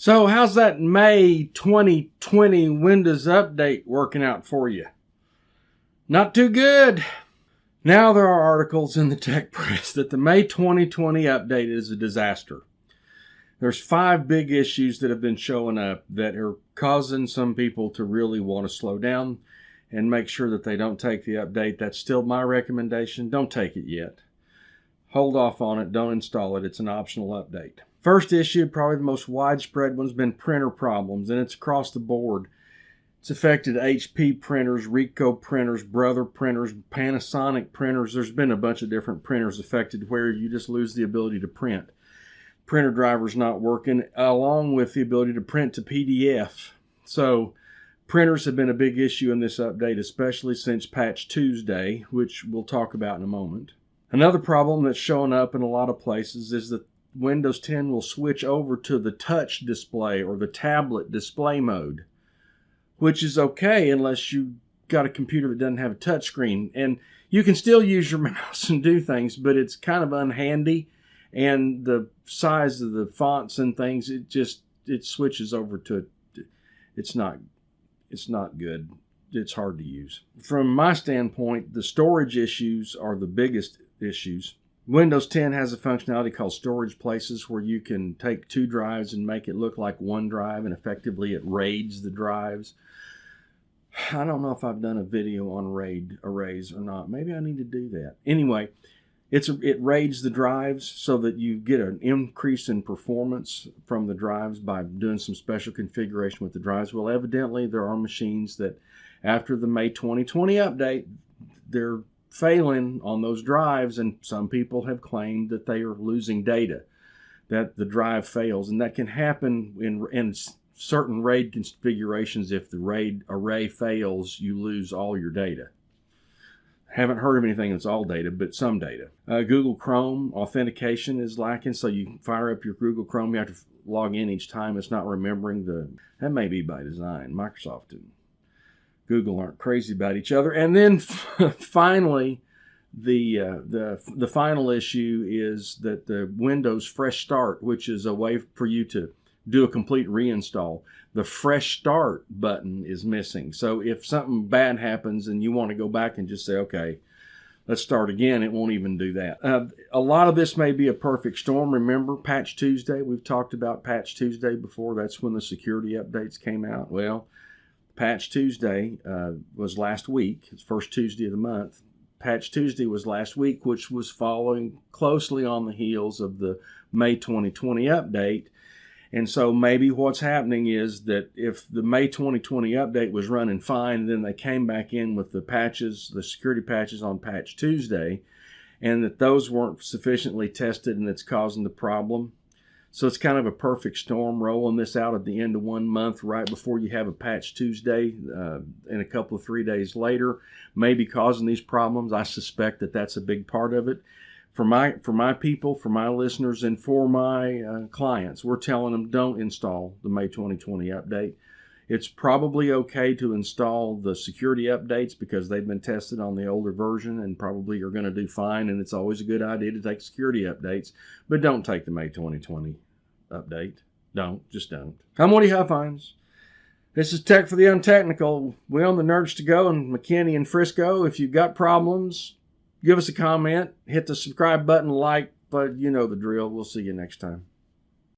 So how's that May 2020 Windows update working out for you? Not too good. Now there are articles in the tech press that the May 2020 update is a disaster. There's 5 big issues that have been showing up that are causing some people to really want to slow down and make sure that they don't take the update. That's still my recommendation. Don't take it yet. Hold off on it. Don't install it. It's an optional update. First issue, probably the most widespread one, has been printer problems, and it's across the board. It's affected HP printers, Ricoh printers, Brother printers, Panasonic printers. There's been a bunch of different printers affected where you just lose the ability to print. Printer drivers not working, along with the ability to print to PDF. So printers have been a big issue in this update, especially since Patch Tuesday, which we'll talk about in a moment. Another problem that's showing up in a lot of places is that Windows 10 will switch over to the touch display or the tablet display mode, which is okay unless you got a computer that doesn't have a touch screen. And you can still use your mouse and do things, but it's kind of unhandy. And the size of the fonts and things, it switches over to, it's not good. It's hard to use. From my standpoint, the storage issues are the biggest issues. Windows 10 has a functionality called storage places where you can take 2 drives and make it look like one drive, and effectively it raids the drives. I don't know if I've done a video on RAID arrays or not. Maybe I need to do that. Anyway, it raids the drives so that you get an increase in performance from the drives by doing some special configuration with the drives. Well, evidently there are machines that after the May 2020 update, they're failing on those drives, and some people have claimed that they are losing data, that the drive fails, and that can happen in certain RAID configurations. If the RAID array fails, you lose all your data. Haven't heard of anything that's all data, but some data. Google Chrome authentication is lacking, so you fire up your Google Chrome, you have to log in each time. It's not remembering that may be by design. Microsoft didn't. Google aren't crazy about each other. And then finally, the final issue is that the Windows Fresh Start, which is a way for you to do a complete reinstall, the Fresh Start button is missing. So if something bad happens and you want to go back and just say, okay, let's start again, it won't even do that. A lot of this may be a perfect storm. Remember Patch Tuesday? We've talked about Patch Tuesday before. That's when the security updates came out. Well, Patch Tuesday was last week. It's first Tuesday of the month. Patch Tuesday was last week, which was following closely on the heels of the May 2020 update. And so maybe what's happening is that if the May 2020 update was running fine, then they came back in with the patches, the security patches on Patch Tuesday, and that those weren't sufficiently tested and it's causing the problem. So it's kind of a perfect storm, rolling this out at the end of one month right before you have a Patch Tuesday and a couple of 3 days later, maybe causing these problems. I suspect that that's a big part of it. For my people, for my listeners, and for my clients, we're telling them don't install the May 2020 update. It's probably okay to install the security updates because they've been tested on the older version and probably are going to do fine, and it's always a good idea to take security updates, but don't take the May 2020 update. Just don't. I'm Woody Huffines. This is Tech for the Untechnical. We own the Nerds to Go in McKinney and Frisco. If you've got problems, give us a comment, hit the subscribe button, like, but you know the drill. We'll see you next time.